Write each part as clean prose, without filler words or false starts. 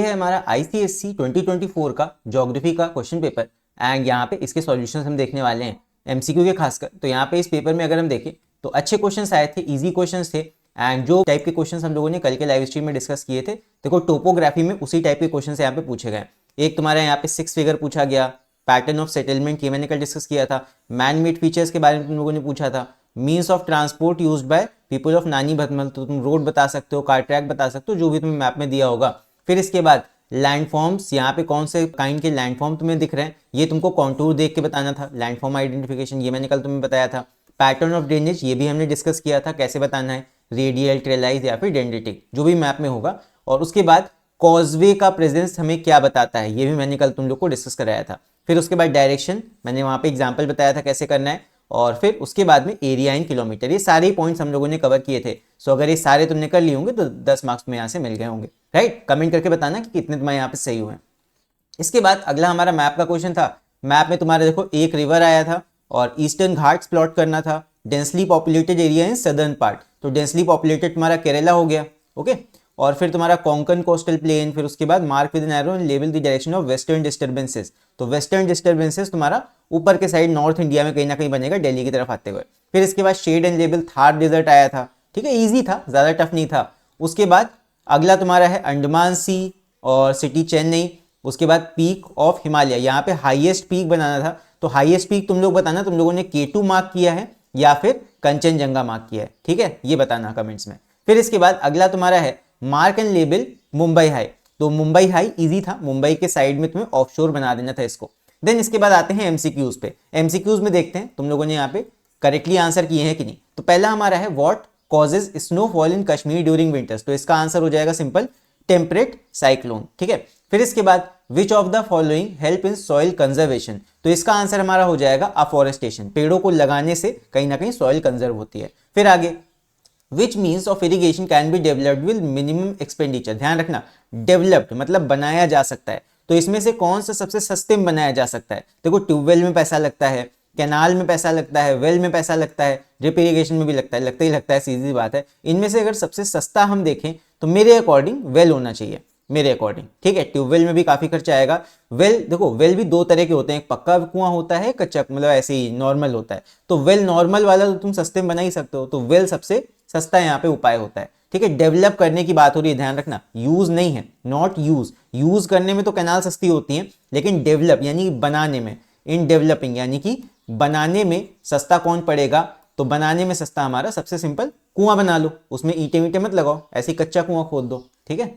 है हमारा ICSE 2024 का ज्योग्राफी का क्वेश्चन पेपर एंड यहाँ पे इसके सॉल्यूशंस हम देखने वाले हैं MCQ के खासकर। तो यहाँ पे इस पेपर में अगर हम देखें तो अच्छे क्वेश्चंस आए थे, इजी क्वेश्चंस थे एंड जो टाइप के क्वेश्चंस हम लोगों ने कल के लाइव स्ट्रीम में डिस्कस किए थे, देखो टोपोग्राफी में उसी टाइप के क्वेश्चंस यहाँ पे पूछे गए। एक तुम्हारा यहाँ पे 6 फिगर पूछा गया, पैटर्न ऑफ सेटलमेंट ये मैंने कल डिस्कस किया था, मैन मेड फीचर्स के बारे में तुम लोगों ने पूछा था, means of transport used by people of नानी भतमल, तो तुम रोड बता सकते हो, कार ट्रैक बता सकते हो, जो भी तुम्हें मैप में दिया होगा। फिर इसके बाद लैंडफॉर्म्स, यहाँ पे कौन से काइंड के लैंडफॉर्म तुम्हें दिख रहे हैं ये तुमको कॉन्टूर देख के बताना था, लैंडफॉर्म आइडेंटिफिकेशन ये मैंने कल तुम्हें बताया था। पैटर्न ऑफ ड्रेनेज ये भी हमने डिस्कस किया था, कैसे बताना है, रेडियल, ट्रेलाइज या फिर डेंड्रिटिक, जो भी मैप में होगा। और उसके बाद कॉजवे का प्रेजेंस हमें क्या बताता है ये भी मैंने कल तुम लोग को डिस्कस कराया था। फिर उसके बाद डायरेक्शन मैंने वहाँ पे एग्जाम्पल बताया था कैसे करना है, और फिर उसके बाद में एरिया इन किलोमीटर, ये सारे पॉइंट्स हम लोगों ने कवर किए थे। सो अगर ये सारे तुमने कर लिए होंगे तो 10 मार्क्स में यहाँ से मिल गए होंगे, राइट। कमेंट करके बताना कि कितने तुम्हारे यहाँ पे सही हुए। इसके बाद अगला हमारा मैप का क्वेश्चन था। मैप में तुम्हारे देखो एक रिवर आया था और ईस्टर्न घाट्स प्लॉट करना था, densely populated area in southern part, तो डेंसली पॉपुलेटेड तुम्हारा केरला हो गया, ओके। और फिर तुम्हारा कोंकण कोस्टल प्लेन, फिर उसके बाद mark with an arrow and label the direction of western disturbances, तो वेस्टर्न डिस्टर्बेंसेस तुम्हारा ऊपर के साइड नॉर्थ इंडिया में कहीं ना कहीं बनेगा, दिल्ली की तरफ आते हुए। फिर इसके बाद shade and label Thar desert आया था, ठीक है, इजी था, ज्यादा टफ नहीं था। उसके बाद अगला तुम्हारा है अंडमान सी और सिटी चेन्नई। उसके बाद पीक ऑफ हिमालय, यहाँ पे हाईएस्ट पीक बनाना था, तो हाईएस्ट पीक तुम लोग बताना तुम लोगों ने K2 मार्क किया है या फिर कंचनजंगा मार्क किया है, ठीक है, ये बताना कमेंट्स में। फिर इसके बाद अगला तुम्हारा है mark and label Mumbai high, तो मुंबई हाई इजी था, मुंबई के साइड में तुम्हें ऑफशोर बना देना था इसको। देन इसके बाद आते हैं MCQs पे। MCQs में देखते हैं तुम लोगों ने यहाँ पे करेक्टली आंसर किए हैं कि नहीं। तो पहला हमारा है what causes snowfall in Kashmir during winters, तो इसका आंसर हो जाएगा सिंपल टेम्परेट साइक्लोन, ठीक है। फिर इसके बाद which of the following help in soil conservation, तो इसका आंसर हमारा हो जाएगा अफॉरेस्टेशन, पेड़ों को लगाने से कहीं ना कहीं सॉइल कंजर्व होती है। फिर आगे which means of irrigation can be developed with minimum expenditure, ध्यान रखना डेवलप्ड मतलब बनाया जा सकता है, तो इसमें से कौन सा सबसे सस्ते में बनाया जा सकता है। देखो ट्यूबवेल में पैसा लगता है, कैनाल में पैसा लगता है, वेल में पैसा लगता है, ड्रिप इरिगेशन में भी लगता है, लगता ही लगता है, सीधी बात है। इनमें से अगर सबसे सस्ता हम देखें तो मेरे अकॉर्डिंग वेल होना चाहिए, मेरे अकॉर्डिंग, ठीक है। ट्यूबवेल में भी काफी खर्चा आएगा। वेल देखो वेल भी दो तरह के होते हैं, एक पक्का कुआं होता है, कच्चा मतलब ऐसे ही नॉर्मल होता है। तो वेल नॉर्मल वाला तो तुम सस्ते में बना ही सकते हो, तो वेल सबसे सस्ता यहाँ पे उपाय होता है, ठीक है। डेवलप करने की बात हो रही है, ध्यान रखना, यूज नहीं है, नॉट यूज। यूज करने में तो कैनाल सस्ती होती है, लेकिन डेवलप यानी बनाने में, इन डेवलपिंग यानी कि बनाने में सस्ता कौन पड़ेगा, तो बनाने में सस्ता हमारा सबसे सिंपल कुआं बना लो, उसमें ईंटे वींटे मत लगाओ, ऐसे कच्चा कुआं खोद दो, ठीक है।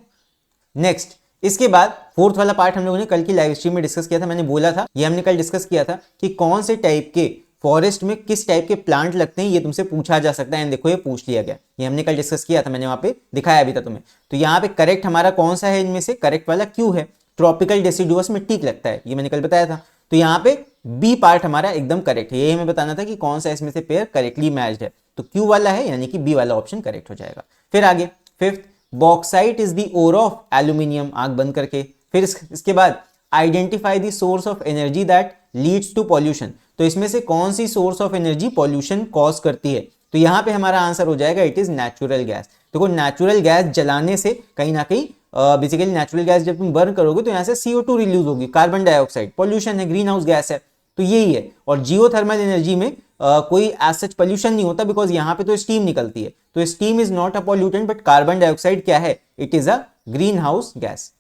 नेक्स्ट इसके बाद फोर्थ वाला पार्ट हम लोगों ने कल की लाइव स्ट्रीम में डिस्कस किया था, मैंने बोला था ये हमने कल डिस्कस किया था कि कौन से टाइप के फॉरेस्ट में किस टाइप के प्लांट लगते हैं, ये तुमसे पूछा जा सकता है। एंड देखो ये पूछ लिया गया, ये हमने कल डिस्कस किया था, मैंने वहां पे दिखाया भी था तुम्हें। तो यहाँ पे करेक्ट हमारा कौन सा है, इनमें से करेक्ट वाला क्यों है, ट्रॉपिकल डेसिडुअस में टीक लगता है, ये मैंने कल बताया था। तो यहाँ पे बी पार्ट हमारा एकदम करेक्ट है, ये हमें बताना था कि कौन सा इसमें से पेयर करेक्टली मैच्ड है, तो क्यू वाला है यानी कि बी वाला ऑप्शन करेक्ट हो जाएगा। फिर आगे fifth bauxite is the ore of aluminium, आंख बंद करके। फिर इसके बाद identify the source of energy that leads to pollution, तो इसमें से कौन सी source of energy pollution cause करती है, तो यहाँ पे हमारा आंसर हो जाएगा इट इज नेचुरल गैस। देखो नेचुरल गैस जलाने से कहीं ना कहीं बेसिकली नेचुरल गैस जब तुम बर्न करोगे तो यहाँ से CO2 रिलीज होगी, कार्बन डाइऑक्साइड, पॉल्यूशन है, ग्रीन हाउस गैस है, तो यही है। और जियोथर्मल एनर्जी में कोई एज सच पॉल्यूशन नहीं होता, बिकॉज यहाँ पे तो स्टीम निकलती है, तो steam is not a pollutant, but carbon dioxide क्या है, it is a green house gas,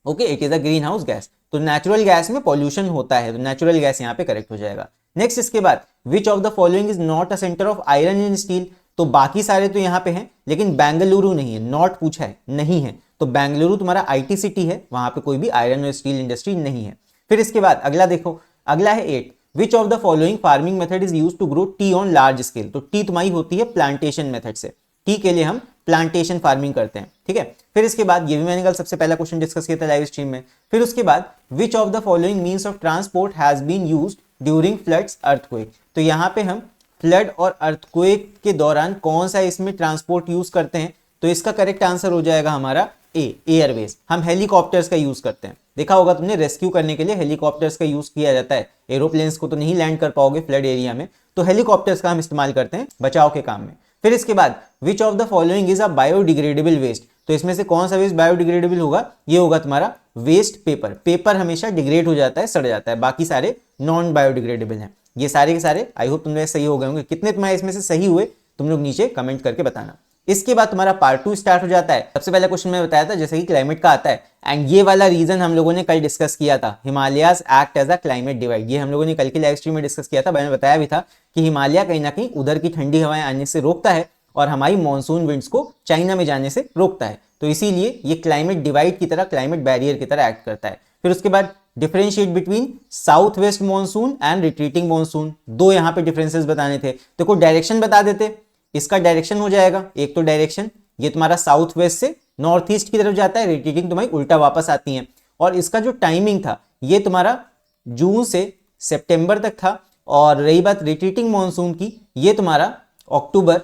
okay, it is a green house gas. तो नेचुरल गैस में पॉल्यूशन होता है, तो नेचुरल गैस यहाँ पे करेक्ट हो जाएगा। नेक्स्ट इसके बाद which of the following is not a centre of iron and steel, तो बाकी सारे तो यहाँ पे हैं, लेकिन बेंगलुरु नहीं है, नॉट पूछा है, नहीं है, तो बेंगलुरु तुम्हारा IT सिटी है, वहां पे कोई भी आयरन और स्टील इंडस्ट्री नहीं है। फिर इसके बाद अगला देखो, अगला है 8 which of the following farming method is used to grow tea on large scale, तो टी तुम्हारी होती है प्लांटेशन मेथड से, टी के लिए हम प्लांटेशन फार्मिंग करते हैं, ठीक है। फिर इसके बाद ये भी मैंने कल सबसे पहला क्वेश्चन डिस्कस किया था लाइव स्ट्रीम में। फिर उसके बाद which of the following means of transport has been used during floods earthquake, तो यहाँ पे हम फ्लड और अर्थक्वेक के दौरान कौन सा इसमें ट्रांसपोर्ट यूज करते हैं, तो इसका करेक्ट आंसर हो जाएगा हमारा एयरवेज। हम हेलीकॉप्टर्स का यूज करते हैं, देखा होगा तुमने, रेस्क्यू करने के लिए हेलीकॉप्टर्स का यूज किया जाता है, एरोप्लेन्स को तो नहीं लैंड कर पाओगे फ्लड एरिया में, तो हेलीकॉप्टर्स का हम इस्तेमाल करते हैं बचाव के काम में। फिर इसके बाद which of the following is a biodegradable waste, तो इसमें से कौन सा वेस्ट बायोडिग्रेडेबल होगा, ये होगा तुम्हारा वेस्ट पेपर। पेपर हमेशा डिग्रेड हो जाता है, सड़ जाता है, बाकी सारे नॉन बायोडिग्रेडेबल हैं। ये सारे के सारे आई होप तुमने सही हो गए होंगे। कितने तुम्हारे इसमें से सही हुए तुम लोग नीचे कमेंट करके बताना। इसके बाद तुम्हारा पार्ट 2 स्टार्ट हो जाता है। सबसे पहला क्वेश्चन मैं बताया था जैसे कि क्लाइमेट का आता है, एंड ये वाला रीजन हम लोगों ने कल डिस्कस किया था, Himalayas act as a climate divide. ये हम लोगों ने कल के लाइव स्ट्रीम में डिस्कस किया था। मैंने बताया भी था कि हिमालय कहीं ना कहीं उधर की ठंडी हवाएं आने से रोकता है और हमारी मानसून विंड्स को चाइना में जाने से रोकता है। तो इसीलिए ये क्लाइमेट डिवाइड की तरह, क्लाइमेट बैरियर की तरह एक्ट करता है। फिर उसके बाद differentiate between south west monsoon and retreating monsoon. दो यहाँ पे डिफरेंसेस बताने थे, तो कोई डायरेक्शन बता देते। इसका डायरेक्शन हो जाएगा, एक तो डायरेक्शन ये तुम्हारा साउथ वेस्ट से नॉर्थ ईस्ट की तरफ जाता है, रिट्रीटिंग तुम्हारी उल्टा वापस आती है। और इसका जो टाइमिंग था ये तुम्हारा जून से सितंबर तक था। और रही बात रिट्रीटिंग मानसून की, ये तुम्हारा अक्टूबर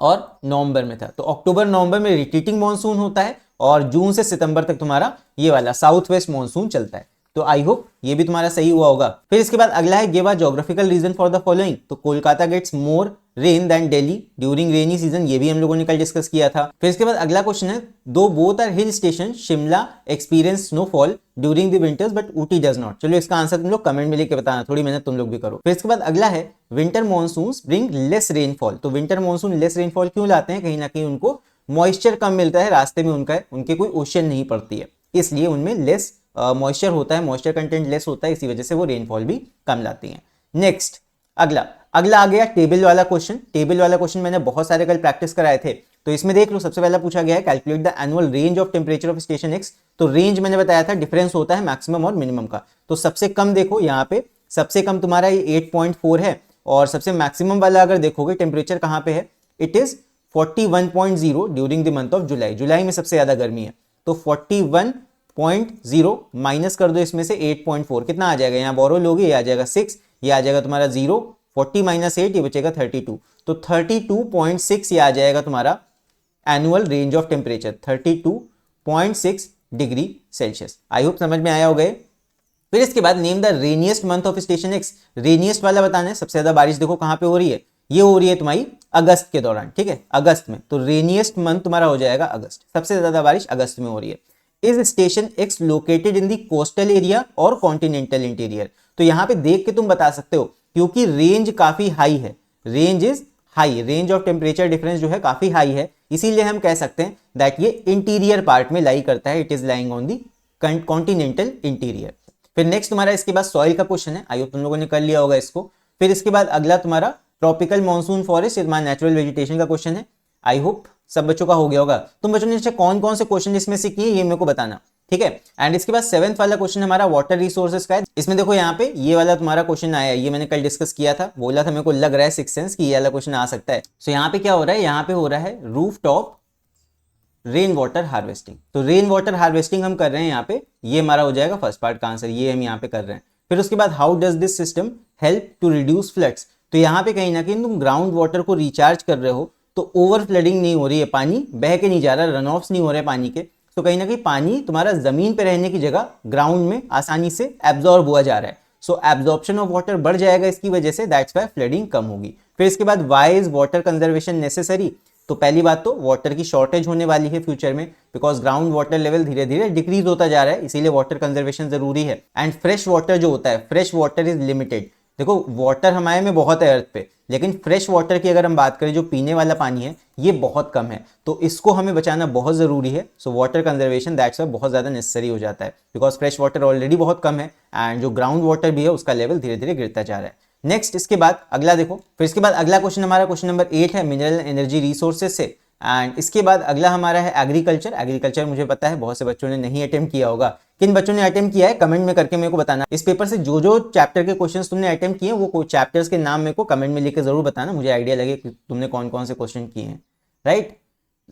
और नवंबर में था। तो अक्टूबर नवंबर में रिट्रीटिंग मानसून होता है और जून से सितंबर तक तुम्हारा ये वाला साउथ वेस्ट मानसून चलता है। तो आई होप ये भी तुम्हारा सही हुआ होगा। फिर इसके बाद अगला है give a geographical reason for the following. तो Kolkata gets more rain than Delhi during rainy season, ये भी हम लोगों ने कल डिस्कस किया था। फिर इसके बाद अगला क्वेश्चन है दो both are hill station Shimla experience snowfall during the winters but Ooty does not. चलो इसका आंसर तुम लोग कमेंट में लिख के बताना, थोड़ी मेहनत तुम लोग भी करो। फिर इसके बाद अगला है winter monsoons bring less rainfall. तो विंटर मॉनसून लेस रेनफॉल क्यों लाते हैं, कहीं ना कहीं उनको मॉइस्चर कम मिलता है, रास्ते में उनके कोई ओशन नहीं पड़ती है, इसलिए उनमें लेस मॉइस्चर होता है, मॉइस्चर कंटेंट लेस होता है, इसी वजह से वो रेनफॉल भी कम लाती हैं। नेक्स्ट अगला आ गया टेबल वाला क्वेश्चन। टेबल वाला क्वेश्चन मैंने बहुत सारे कल प्रैक्टिस कराए थे, तो इसमें देख लो सबसे पहला पूछा गया है calculate the annual range of temperature of station x. तो रेंज मैंने बताया था डिफरेंस होता है मैक्सिमम और मिनिमम का। तो सबसे कम देखो यहाँ पे, सबसे कम तुम्हारा ये 8.4 है और सबसे मैक्सिमम वाला अगर देखोगे टेम्परेचर कहाँ पे है, it is 41.0 during the month of July. जुलाई में सबसे ज्यादा गर्मी है, तो 41.0 माइनस कर दो इसमें से 8.4, कितना आ जाएगा, यहाँ बोरो लोगे ये आ जाएगा 6, ये आ जाएगा तुम्हारा 0, 40 माइनस 8 ये बचेगा 32, तो 32.6 ये आ जाएगा तुम्हारा annual range of temperature, 32.6 degree Celsius. I hope समझ में आया होगा। फिर इसके बाद name the rainiest month of station x. Rainiest वाला बताना है, सबसे ज्यादा बारिश देखो कहां पे हो रही है, ये हो रही है तुम्हारी अगस्त के दौरान, ठीक है, अगस्त में। तो रेनिएस्ट मंथ तुम्हारा हो जाएगा अगस्त, सबसे ज्यादा बारिश अगस्त में हो रही है। Is station x located in the coastal area और कॉन्टिनेंटल इंटीरियर। तो यहां पे देख के तुम बता सकते हो, क्योंकि रेंज काफी हाई है, range is high, range of temperature difference जो है काफी हाई है, इसीलिए हम कह सकते हैं दैट ये इंटीरियर पार्ट में लाई करता है, it is lying on the continental interior. फिर नेक्स्ट तुम्हारा इसके बाद सॉइल का क्वेश्चन है, आई होप तुम लोगों ने कर लिया होगा इसको। फिर इसके बाद अगला तुम्हारा ट्रॉपिकल मॉनसून फॉरेस्ट, तुम्हारा नेचुरल वेजिटेशन का क्वेश्चन है। आई होप सब बच्चों का हो गया होगा। तुम बच्चों ने कौन कौन से क्वेश्चन इसमें से किए ये मेरे को बताना, ठीक है। एंड इसके बाद 7th वाला क्वेश्चन हमारा वाटर रिसोर्सेज का है। इसमें देखो यहाँ पे ये वाला तुम्हारा क्वेश्चन आया है, ये मैंने कल डिस्कस किया था, बोला था मेरे को लग रहा है 6th सेंस की ये वाला क्वेश्चन आ सकता है। सो यहाँ पे क्या हो रहा है, यहाँ पे हो रहा है roof top rain water harvesting. तो रेन वाटर हार्वेस्टिंग हम कर रहे हैं यहाँ पे, ये हमारा हो जाएगा फर्स्ट पार्ट का आंसर, ये हम यहाँ पे कर रहे हैं। फिर उसके बाद how does this system help to reduce floods. तो यहाँ पे कहीं ना कहीं तुम ग्राउंड वाटर को रिचार्ज कर रहे हो, तो ओवर फ्लडिंग नहीं हो रही है, पानी बह के नहीं जा रहा, रन ऑफ्स नहीं हो रहे पानी के, तो कहीं ना कहीं पानी तुम्हारा जमीन पे रहने की जगह ग्राउंड में आसानी से एब्जॉर्ब हुआ जा रहा है। सो एब्जॉर्प्शन ऑफ वाटर बढ़ जाएगा इसकी वजह से, दैट्स व्हाई फ्लडिंग कम होगी। फिर इसके बाद why is water conservation necessary. तो पहली बात तो वाटर की शॉर्टेज होने वाली है फ्यूचर में, बिकॉज ग्राउंड वाटर लेवल धीरे धीरे डिक्रीज होता जा रहा है, इसीलिए वाटर कंजर्वेशन जरूरी है। एंड फ्रेश वाटर जो होता है, फ्रेश वाटर इज लिमिटेड। देखो वाटर हमारे में बहुत है अर्थ पे, लेकिन फ्रेश वाटर की अगर हम बात करें, जो पीने वाला पानी है ये बहुत कम है, तो इसको हमें बचाना बहुत जरूरी है। So water conservation that's why बहुत ज्यादा नेसेसरी हो जाता है, बिकॉज फ्रेश वाटर ऑलरेडी बहुत कम है एंड जो ग्राउंड वाटर भी है उसका लेवल धीरे धीरे गिरता जा रहा है। नेक्स्ट इसके बाद अगला देखो, फिर इसके बाद अगला क्वेश्चन हमारा क्वेश्चन नंबर 8 है मिनरल एनर्जी रिसोर्सेज से। एंड इसके बाद अगला हमारा है एग्रीकल्चर। एग्रीकल्चर मुझे पता है बहुत से बच्चों ने नहीं अटेम्प्ट किया होगा, किन बच्चों ने अटेम्प्ट किया है कमेंट में करके मेरे को बताना। इस पेपर से जो जो चैप्टर के क्वेश्चंस तुमने अटेम्प्ट किए वो चैप्टर्स के नाम मेरे को कमेंट में लिख के जरूर बताना, मुझे आइडिया लगे कि तुमने कौन कौन से क्वेश्चन किए हैं, राइट।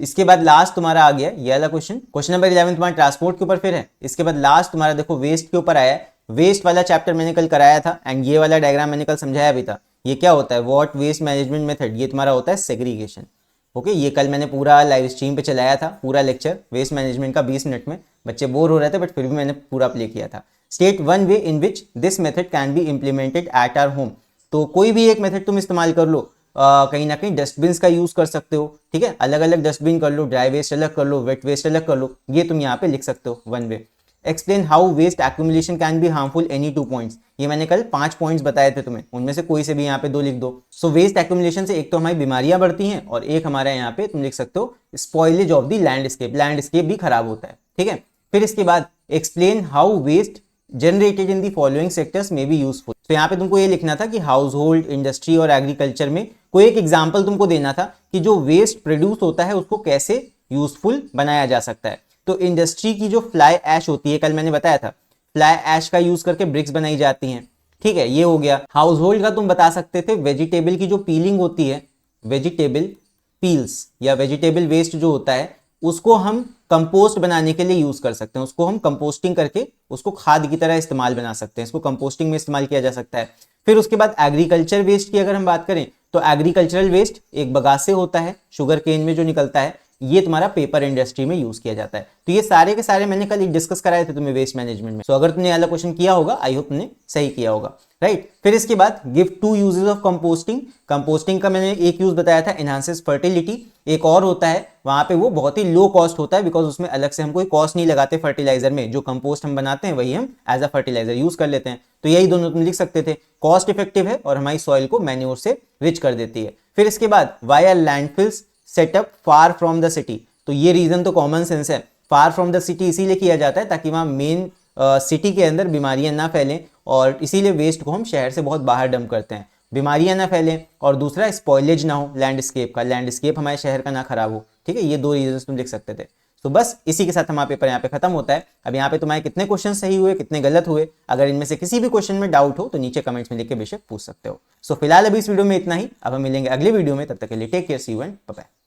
इसके बाद लास्ट तुम्हारा आ गया ये वाला क्वेश्चन, क्वेश्चन नंबर 11 तुम्हारा ट्रांसपोर्ट के ऊपर फिर है। इसके बाद लास्ट तुम्हारा देखो वेस्ट के ऊपर आया है, वेस्ट वाला चैप्टर मैंने कल कराया था एंड ये वाला डायग्राम मैंने कल समझाया भी था। ये क्या होता है, व्हाट वेस्ट मैनेजमेंट मेथड, ये तुम्हारा होता है सेग्रीगेशन। ओके, ये कल मैंने पूरा लाइव स्ट्रीम पे चलाया था, पूरा लेक्चर वेस्ट मैनेजमेंट का 20 मिनट में, बच्चे बोर हो रहे थे बट फिर भी मैंने पूरा प्ले किया था। State one way in which this method can be implemented at our home. तो कोई भी एक मेथड तुम इस्तेमाल कर लो कहीं ना कहीं डस्टबिन का यूज कर सकते हो, ठीक है, अलग अलग डस्टबिन कर लो, ड्राई वेस्ट अलग कर लो, वेट वेस्ट अलग कर लो, ये तुम यहाँ पे लिख सकते हो one way. Explain how waste accumulation can be harmful, any 2 points, ये मैंने कल 5 पॉइंट्स बताए थे तुम्हें, उनमें से कोई से भी यहाँ पे 2 लिख दो। सो वेस्ट एक्यूमुलेशन से एक तो हमारी बीमारियां बढ़ती हैं और एक हमारा यहाँ पे तुम लिख सकते हो spoilage of the landscape, landscape भी खराब होता है, ठीक है। फिर इसके बाद explain how waste generated in the following sectors में बी यूजफुल, तो यहाँ पे तुमको ये लिखना था कि हाउस होल्ड, इंडस्ट्री और एग्रीकल्चर में कोई एक एग्जाम्पल तुमको देना था कि जो वेस्ट प्रोड्यूस होता है उसको कैसे यूजफुल बनाया जा सकता है। तो इंडस्ट्री की जो फ्लाई ऐश होती है, कल मैंने बताया था, फ्लाई ऐश का यूज करके ब्रिक्स बनाई जाती हैं, ठीक है, ये हो गया। हाउस होल्ड का तुम बता सकते थे वेजिटेबल की जो पीलिंग होती है, वेजिटेबल पील्स या वेजिटेबल वेस्ट जो होता है उसको हम कंपोस्ट बनाने के लिए यूज कर सकते हैं, उसको हम कंपोस्टिंग करके उसको खाद की तरह इस्तेमाल बना सकते हैं, इसको कंपोस्टिंग में इस्तेमाल किया जा सकता है। फिर उसके बाद एग्रीकल्चर वेस्ट की अगर हम बात करें तो एग्रीकल्चरल वेस्ट एक बगासे होता है, शुगर केन में जो निकलता है, ये तुम्हारा पेपर इंडस्ट्री में यूज किया जाता है। तो ये सारे के सारे मैंने कल डिस्कस कराए थे तुम्हें वेस्ट मैनेजमेंट में। सो अगर तुमने वाला क्वेश्चन किया होगा, आई होप तुमने सही किया होगा, राइट। फिर इसके बाद give 2 uses of composting, composting का मैंने एक यूज बताया था एनहांसेस फर्टिलिटी, एक और होता है वहां पे वो बहुत ही लो कॉस्ट होता है बिकॉज उसमें अलग से हम कोई कॉस्ट नहीं लगाते फर्टिलाइजर में, जो कंपोस्ट हम बनाते हैं वही हम एज अ फर्टिलाइजर यूज कर लेते हैं। तो यही दोनों तुम लिख सकते थे, कॉस्ट इफेक्टिव है और हमारी सॉइल को मैन्योर से रिच कर देती है। फिर इसके बाद why are landfills set up far from the city, तो ये रीजन तो कॉमन सेंस है, फार फ्रॉम द सिटी इसीलिए किया जाता है ताकि वहां मेन सिटी के अंदर बीमारियां ना फैलें, और इसीलिए वेस्ट को हम शहर से बहुत बाहर डंप करते हैं, बीमारियां ना फैलें, और दूसरा स्पॉइलेज ना हो लैंडस्केप का, लैंडस्केप हमारे शहर का ना खराब हो, ठीक है। ये 2 रीजन तुम लिख सकते थे। तो बस इसी के साथ हमारा पेपर यहाँ पे खत्म होता है। अब यहाँ पे तुम्हारे कितने क्वेश्चन सही हुए, कितने गलत हुए, अगर इनमें से किसी भी क्वेश्चन में डाउट हो तो नीचे कमेंट्स में लिख के बेशक पूछ सकते हो। सो फिलहाल अभी इस वीडियो में इतना ही, अब हम मिलेंगे अगले वीडियो में, तब तक के लिए take care, see you and bye bye.